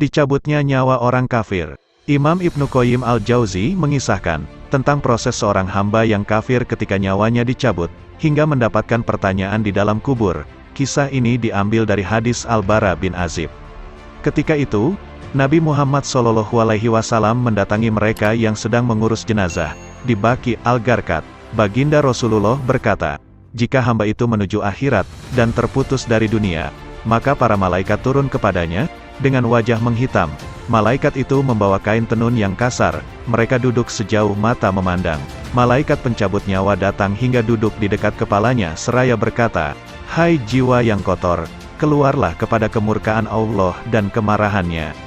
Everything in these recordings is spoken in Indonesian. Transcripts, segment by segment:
Dicabutnya nyawa orang kafir. Imam Ibnu Qayyim al-Jauzi mengisahkan tentang proses seorang hamba yang kafir ketika nyawanya dicabut, hingga mendapatkan pertanyaan di dalam kubur. Kisah ini diambil dari hadis Al-Bara bin Azib. Ketika itu, Nabi Muhammad SAW mendatangi mereka yang sedang mengurus jenazah di Baqi al-Gharqad. Baginda Rasulullah berkata, jika hamba itu menuju akhirat dan terputus dari dunia, maka para malaikat turun kepadanya dengan wajah menghitam. Malaikat itu membawa kain tenun yang kasar. Mereka duduk sejauh mata memandang. Malaikat pencabut nyawa datang hingga duduk di dekat kepalanya seraya berkata, "Hai jiwa yang kotor, keluarlah kepada kemurkaan Allah dan kemarahannya."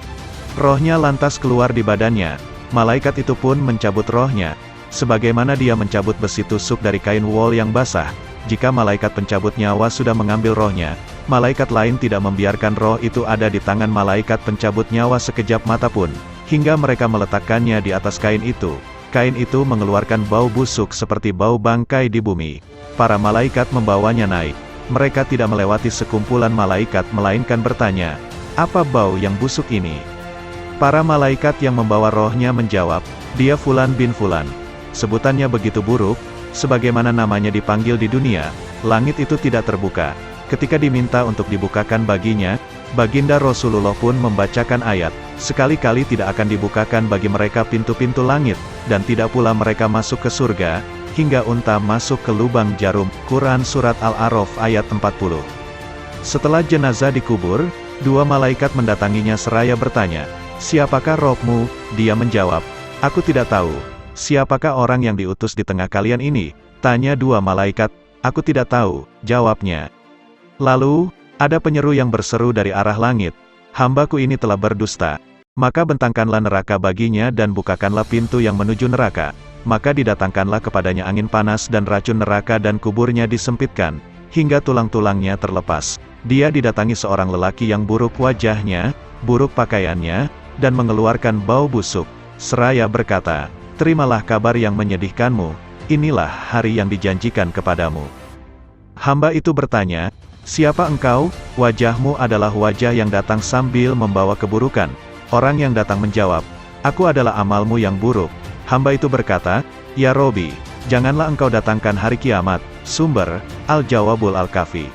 Rohnya lantas keluar di badannya. Malaikat itu pun mencabut rohnya, sebagaimana dia mencabut besi tusuk dari kain wol yang basah. Jika malaikat pencabut nyawa sudah mengambil rohnya, malaikat lain tidak membiarkan roh itu ada di tangan malaikat pencabut nyawa sekejap mata pun, hingga mereka meletakkannya di atas kain itu. Kain itu mengeluarkan bau busuk seperti bau bangkai di bumi. Para malaikat membawanya naik. Mereka tidak melewati sekumpulan malaikat melainkan bertanya, "Apa bau yang busuk ini?" Para malaikat yang membawa rohnya menjawab, "Dia Fulan bin Fulan." Sebutannya begitu buruk, sebagaimana namanya dipanggil di dunia. Langit itu tidak terbuka. Ketika diminta untuk dibukakan baginya, Baginda Rasulullah pun membacakan ayat, "Sekali-kali tidak akan dibukakan bagi mereka pintu-pintu langit, dan tidak pula mereka masuk ke surga, hingga unta masuk ke lubang jarum." Quran Surat Al-A'raf ayat 40. Setelah jenazah dikubur, dua malaikat mendatanginya seraya bertanya, "Siapakah Robmu?" Dia menjawab, "Aku tidak tahu." "Siapakah orang yang diutus di tengah kalian ini?" tanya dua malaikat. "Aku tidak tahu," jawabnya. Lalu, ada penyeru yang berseru dari arah langit, "Hambaku ini telah berdusta. Maka bentangkanlah neraka baginya dan bukakanlah pintu yang menuju neraka." Maka didatangkanlah kepadanya angin panas dan racun neraka dan kuburnya disempitkan, hingga tulang-tulangnya terlepas. Dia didatangi seorang lelaki yang buruk wajahnya, buruk pakaiannya, dan mengeluarkan bau busuk. Seraya berkata, "Terimalah kabar yang menyedihkanmu, inilah hari yang dijanjikan kepadamu." Hamba itu bertanya, "Siapa engkau?" "Wajahmu adalah wajah yang datang sambil membawa keburukan." Orang yang datang menjawab, "Aku adalah amalmu yang buruk." Hamba itu berkata, "Ya Robi, janganlah engkau datangkan hari kiamat." Sumber, Al-Jawabul Al-Kafi.